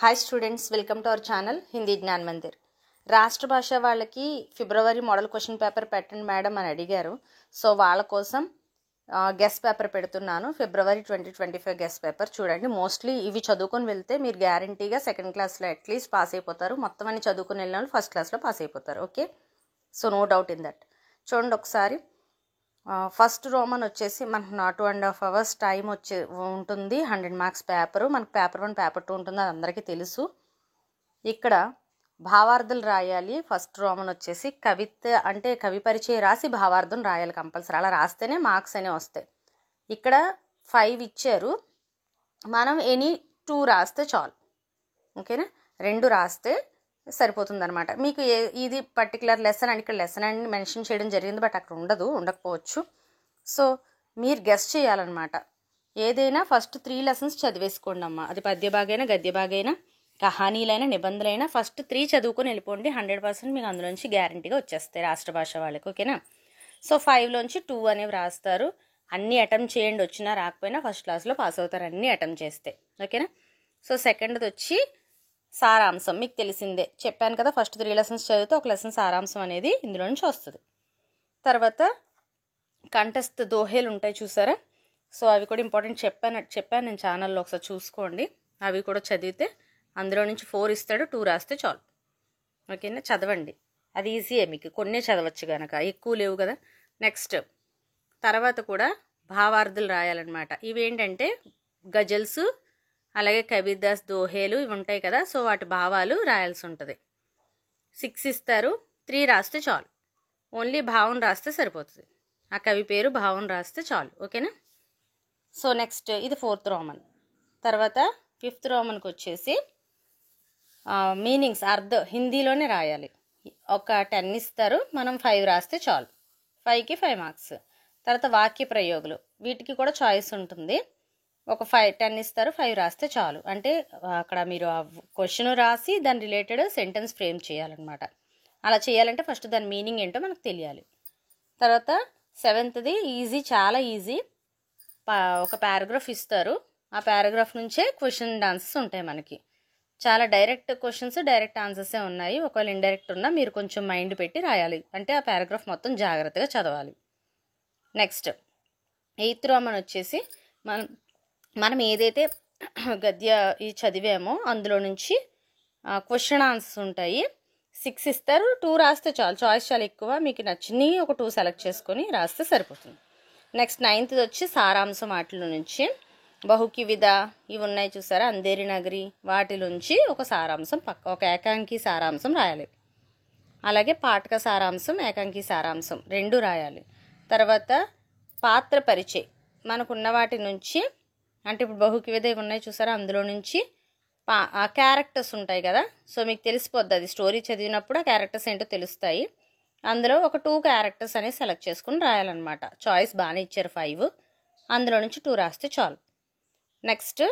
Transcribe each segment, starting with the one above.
Hi students, welcome to our channel Hindi Gyan Mandir. రాష్ట్ర భాష వాళ్ళకి ఫిబ్రవరి మోడల్ క్వశ్చన్ పేపర్ పెట్టండి మేడం అని అడిగారు. సో వాళ్ళ కోసం గెస్ట్ పేపర్ పెడుతున్నాను. ఫిబ్రవరి 2025 గెస్ట్ పేపర్ చూడండి. మోస్ట్లీ ఇవి చదువుకొని వెళ్తే మీరు గ్యారంటీగా సెకండ్ క్లాస్లో అట్లీస్ట్ పాస్ అయిపోతారు. మొత్తం అన్ని చదువుకుని వెళ్ళిన వాళ్ళు ఫస్ట్ క్లాస్లో పాస్ అయిపోతారు. Okay, so no doubt in that. చూడండి ఒకసారి. ఫస్ట్ రోమన్ వచ్చేసి మనకు 2.5 hours టైం ఉంటుంది. 100 మార్క్స్ పేపరు. మనకు పేపర్ 1 పేపర్ 2 ఉంటుంది, అది అందరికీ తెలుసు. ఇక్కడ భావార్థాలు రాయాలి. ఫస్ట్ రోమన్ వచ్చేసి కవిత అంటే కవి పరిచయం రాసి భావార్థం రాయాలి కంపల్సరీ. అలా రాస్తేనే మార్క్స్ అనేవి వస్తాయి. ఇక్కడ 5 ఇచ్చారు, మనం ఎనీ 2 రాస్తే చాలు. ఓకేనా, 2 రాస్తే సరిపోతుంది అనమాట. మీకు ఇది పర్టికులర్ లెసన్ అని ఇక్కడ లెసన్ అని మెన్షన్ చేయడం జరిగింది, బట్ అక్కడ ఉండకపోవచ్చు. సో మీరు గెస్ట్ చేయాలన్నమాట. ఏదైనా ఫస్ట్ 3 లెసన్స్ చదివేసుకోండి అమ్మ. అది పద్య భాగైనా గద్య భాగైనా కహానీలైనా నిబంధనలైనా ఫస్ట్ 3 చదువుకొని వెళ్ళిపోండి. 100% మీకు అందులోంచి గ్యారంటీగా వచ్చేస్తాయి రాష్ట్ర భాష వాళ్ళకి. ఓకేనా, సో 5లోంచి 2 అనేవి రాస్తారు. అన్నీ అటెంప్ట్ చేయండి, వచ్చినా రాకపోయినా ఫస్ట్ క్లాస్లో పాస్ అవుతారు అన్నీ అటెంప్ట్ చేస్తే. ఓకేనా, సో సెకండ్ది వచ్చి సారాంశం. మీకు తెలిసిందే, చెప్పాను కదా, ఫస్ట్ 3 లెసన్స్ చదివితే ఒక లెసన్ సారాంశం అనేది ఇందులో నుంచి వస్తుంది. తర్వాత కంఠస్థ దోహేలు ఉంటాయి చూసారా, సో అవి కూడా ఇంపార్టెంట్. చెప్పాను నేను ఛానల్లో, ఒకసారి చూసుకోండి. అవి కూడా చదివితే అందులో నుంచి 4 ఇస్తాడు, 2 రాస్తే చాలు. ఓకేనా, చదవండి, అది ఈజీయే. మీకు కొన్నే చదవచ్చు కనుక, ఎక్కువ లేవు కదా. నెక్స్ట్ తర్వాత కూడా భావార్థాలు రాయాలన్నమాట. ఇవేంటంటే గజల్స్, అలాగే కబీర్దాస్ దోహేలు ఇవి ఉంటాయి కదా, సో వాటి భావాలు రాయాల్సి ఉంటుంది. 6 ఇస్తారు, 3 రాస్తే చాలు. ఓన్లీ భావం రాస్తే సరిపోతుంది. ఆ కవి పేరు భావం రాస్తే చాలు. ఓకేనా, సో నెక్స్ట్ ఇది 4th రోమన్. తర్వాత 5th రోమన్కి వచ్చేసి మీనింగ్స్ హిందీలోనే రాయాలి. ఒక 10 ఇస్తారు, మనం 5 రాస్తే చాలు. 5కి 5 మార్క్స్. తర్వాత వాక్య ప్రయోగాలు, వీటికి కూడా చాయిస్ ఉంటుంది. ఒక 10 ఇస్తారు, 5 రాస్తే చాలు. అంటే అక్కడ మీరు ఆ క్వశ్చన్ రాసి దాని రిలేటెడ్ సెంటెన్స్ ఫ్రేమ్ చేయాలన్నమాట. అలా చేయాలంటే ఫస్ట్ దాని మీనింగ్ ఏంటో మనకు తెలియాలి. తర్వాత 7thది ఈజీ, చాలా ఈజీ. ఒక పారాగ్రాఫ్ ఇస్తారు, ఆ పారాగ్రాఫ్ నుంచే క్వశ్చన్ అండ్ ఆన్సర్స్ ఉంటాయి మనకి. చాలా డైరెక్ట్ క్వశ్చన్స్, డైరెక్ట్ ఆన్సర్సే ఉన్నాయి. ఒకవేళ ఇండైరెక్ట్ ఉన్నా మీరు కొంచెం మైండ్ పెట్టి రాయాలి, అంటే ఆ పారాగ్రాఫ్ మొత్తం జాగ్రత్తగా చదవాలి. నెక్స్ట్ 8th రోమన్ వచ్చేసి మనం ఏదైతే గద్య చదివామో అందులో నుంచి క్వశ్చన్ ఆన్సర్స్ ఉంటాయి. 6 ఇస్తారు, 2 రాస్తే చాలు. చాయిస్ చాలా ఎక్కువ, మీకు నచ్చినవి ఒక 2 సెలెక్ట్ చేసుకొని రాస్తే సరిపోతుంది. నెక్స్ట్ 9th వచ్చి సారాంశం. వాటిలో నుంచి బహుకి విధ ఇవి ఉన్నాయి చూసారా, అంధేరి నగరి, వాటి నుంచి ఒక సారాంశం ఒక ఏకాంకి సారాంశం రాయాలి. అలాగే పాఠక సారాంశం, ఏకాంకి సారాంశం 2 రాయాలి. తర్వాత పాత్ర పరిచయం, మనకున్న వాటి నుంచి, అంటే ఇప్పుడు బహుకి విధ ఇవి ఉన్నాయి చూసారా, అందులో నుంచి క్యారెక్టర్స్ ఉంటాయి కదా, సో మీకు తెలిసిపోద్ది. అది స్టోరీ చదివినప్పుడు ఆ క్యారెక్టర్స్ ఏంటో తెలుస్తాయి. అందులో ఒక 2 క్యారెక్టర్స్ అనేది సెలెక్ట్ చేసుకుని రాయాలన్నమాట. చాయిస్ బాగానే ఇచ్చారు 5, అందులో నుంచి 2 రాస్తే చాలు. నెక్స్ట్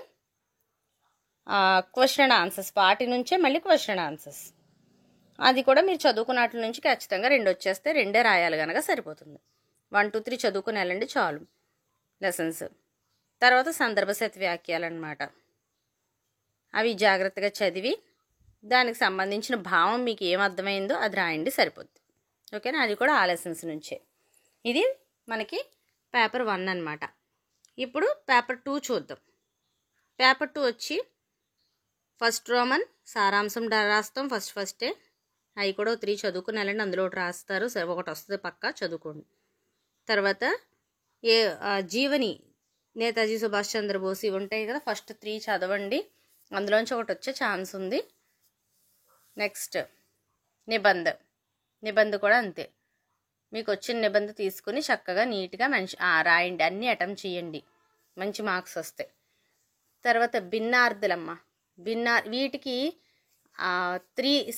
క్వశ్చన్ అండ్ ఆన్సర్స్, వాటి నుంచే మళ్ళీ క్వశ్చన్ అండ్ ఆన్సర్స్. అది కూడా మీరు చదువుకున్నట్ల నుంచి ఖచ్చితంగా 2 వచ్చేస్తే 2 రాయాలి కనుక సరిపోతుంది. 1, 2, 3 చదువుకుని వెళ్ళండి చాలు లెసన్స్. తర్వాత సందర్భశత వ్యాఖ్యలు అన్నమాట. అవి జాగ్రత్తగా చదివి దానికి సంబంధించిన భావం మీకు ఏం అర్థమైందో అది రాయండి, సరిపోద్ది. ఓకేనా, అది కూడా ఆ లెసన్స్ నుంచే. ఇది మనకి పేపర్ 1 అన్నమాట. ఇప్పుడు పేపర్ 2 చూద్దాం. పేపర్ 2 వచ్చి ఫస్ట్ రోమన్ సారాంశం రాస్తాం ఫస్టే. అవి కూడా 3 చదువుకుని వెళ్ళండి, అందులో ఒకటి రాస్తారు, ఒకటి వస్తుంది పక్కా, చదువుకోండి. తర్వాత జీవని, నేతాజీ సుభాష్ చంద్రబోస్ ఇవి ఉంటాయి కదా, ఫస్ట్ 3 చదవండి, అందులోంచి ఒకటి వచ్చే ఛాన్స్ ఉంది. నెక్స్ట్ నిబంధ కూడా అంతే. మీకు వచ్చిన నిబంధన తీసుకుని చక్కగా నీట్గా రాయండి, అన్నీ అటెంప్ట్ చేయండి, మంచి మార్క్స్ వస్తాయి. తర్వాత భిన్నార్థులమ్మ, వీటికి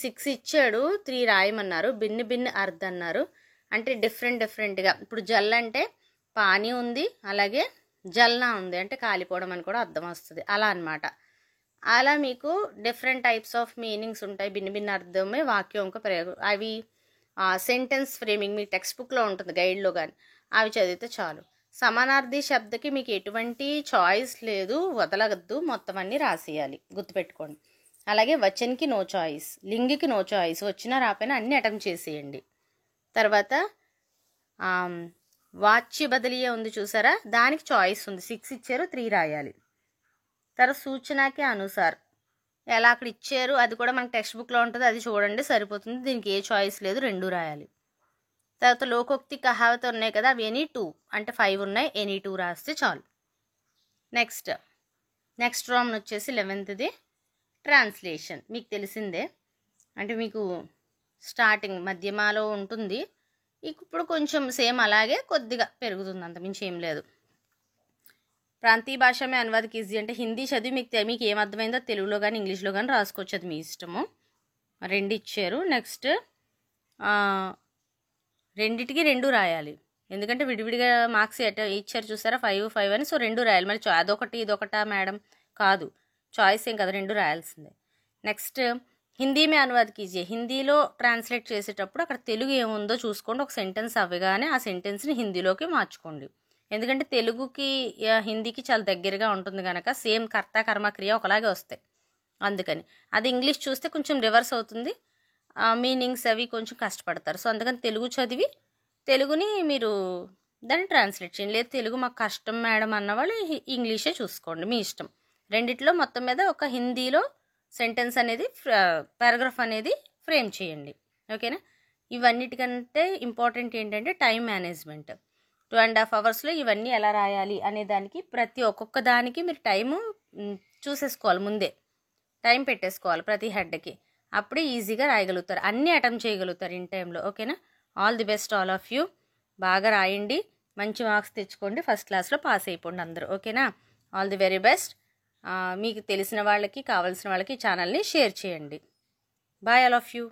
6 ఇచ్చాడు, 3 రాయమన్నారు. భిన్న అర్థం అన్నారు, అంటే డిఫరెంట్గా. ఇప్పుడు జల్ అంటే పానీ ఉంది, అలాగే జల్నా ఉంది అంటే కాలిపోవడం అని కూడా అర్థం వస్తుంది, అలా అన్నమాట. అలా మీకు డిఫరెంట్ టైప్స్ ఆఫ్ మీనింగ్స్ ఉంటాయి. భిన్న అర్థమే వాక్యం ఒక ప్రయోగం. అవి సెంటెన్స్ ఫ్రేమింగ్ మీ టెక్స్ట్ బుక్లో ఉంటుంది, గైడ్లో కానీ, అవి చదివితే చాలు. సమానార్థి శబ్దకి మీకు ఎటువంటి చాయిస్ లేదు, వదలగద్దు, మొత్తం అన్నీ రాసేయాలి, గుర్తుపెట్టుకోండి. అలాగే వచన్కి నో చాయిస్, లింగ్కి నో చాయిస్, వచ్చినా రాపోయినా అన్నీ అటెంప్ట్ చేసేయండి. తర్వాత వాచ్య బదిలీయే ఉంది చూసారా, దానికి చాయిస్ ఉంది, 6 ఇచ్చారు, 3 రాయాలి. తర్వాత సూచనకి అనుసార్ ఎలా అక్కడ ఇచ్చారు, అది కూడా మనకి టెక్స్ట్ బుక్లో ఉంటుంది, అది చూడండి సరిపోతుంది. దీనికి ఏ చాయిస్ లేదు, 2 రాయాలి. తర్వాత లోకోక్తి కహావత ఉన్నాయి కదా, అవి ఎనీ 2 అంటే 5 ఉన్నాయి, ఎనీ 2 రాస్తే చాలు. నెక్స్ట్ రామ్న్ వచ్చేసి 11th ట్రాన్స్లేషన్. మీకు తెలిసిందే, అంటే మీకు స్టార్టింగ్ మధ్యమాలో ఉంటుంది, ఇప్పుడు కొంచెం సేమ్ అలాగే కొద్దిగా పెరుగుతుంది, అంతమించి ఏం లేదు. ప్రాంతీయ భాష మే అనువాద కీజీ అంటే హిందీ చదివి మీకు ఏమర్థమైందో తెలుగులో కానీ ఇంగ్లీష్లో కానీ రాసుకోవచ్చు, అది మీ ఇష్టము. 2 ఇచ్చారు. నెక్స్ట్ రెండిటికి 2 రాయాలి, ఎందుకంటే విడివిడిగా మార్క్స్ ఇచ్చారు చూసారా, 5, 5 అని. సో 2 రాయాలి. మరి అదొకటి ఇదొకటా మేడం, కాదు, చాయిస్ ఏం కదా, 2 రాయాల్సిందే. నెక్స్ట్ హిందీ మే అనువాద కీజియే, హిందీలో ట్రాన్స్లేట్ చేసేటప్పుడు అక్కడ తెలుగు ఏముందో చూసుకోండి, ఒక సెంటెన్స్ అవ్వగానే ఆ సెంటెన్స్ని హిందీలోకి మార్చుకోండి. ఎందుకంటే తెలుగుకి హిందీకి చాలా దగ్గరగా ఉంటుంది కనుక సేమ్ కర్త కర్మ క్రియ ఒకలాగే వస్తాయి, అందుకని. అది ఇంగ్లీష్ చూస్తే కొంచెం రివర్స్ అవుతుంది, మీనింగ్స్ అవి కొంచెం కష్టపడతారు. సో అందుకని తెలుగు చదివి తెలుగుని మీరు దాన్ని ట్రాన్స్లేట్ చేయండి. లేదు తెలుగు మాకు కష్టం మేడం అన్నవాళ్ళు ఇంగ్లీషే చూసుకోండి, మీ ఇష్టం. రెండిట్లో మొత్తం మీద ఒక హిందీలో సెంటెన్స్ అనేది పారాగ్రాఫ్ అనేది ఫ్రేమ్ చేయండి, ఓకేనా. ఇవన్నిటికంటే ఇంపార్టెంట్ ఏంటంటే టైం మేనేజ్మెంట్. 2.5 అవర్స్లో ఇవన్నీ ఎలా రాయాలి అనే దానికి ఒక్కొక్క దానికి మీరు టైము చూసేసుకోవాలి, ముందే టైం పెట్టేసుకోవాలి ప్రతి హెడ్కి, అప్పుడే ఈజీగా రాయగలుగుతారు, అన్నీ అటెంప్ట్ చేయగలుగుతారు ఇన్ టైంలో, ఓకేనా. All the best all of you. బాగా రాయండి, మంచి మార్క్స్ తెచ్చుకోండి, ఫస్ట్ క్లాస్లో పాస్ అయిపోండి అందరూ, ఓకేనా. All the very best. మీకు తెలిసిన వాళ్ళకి కావాల్సిన వాళ్ళకి ఛానల్ని షేర్ చేయండి. Bye all of you.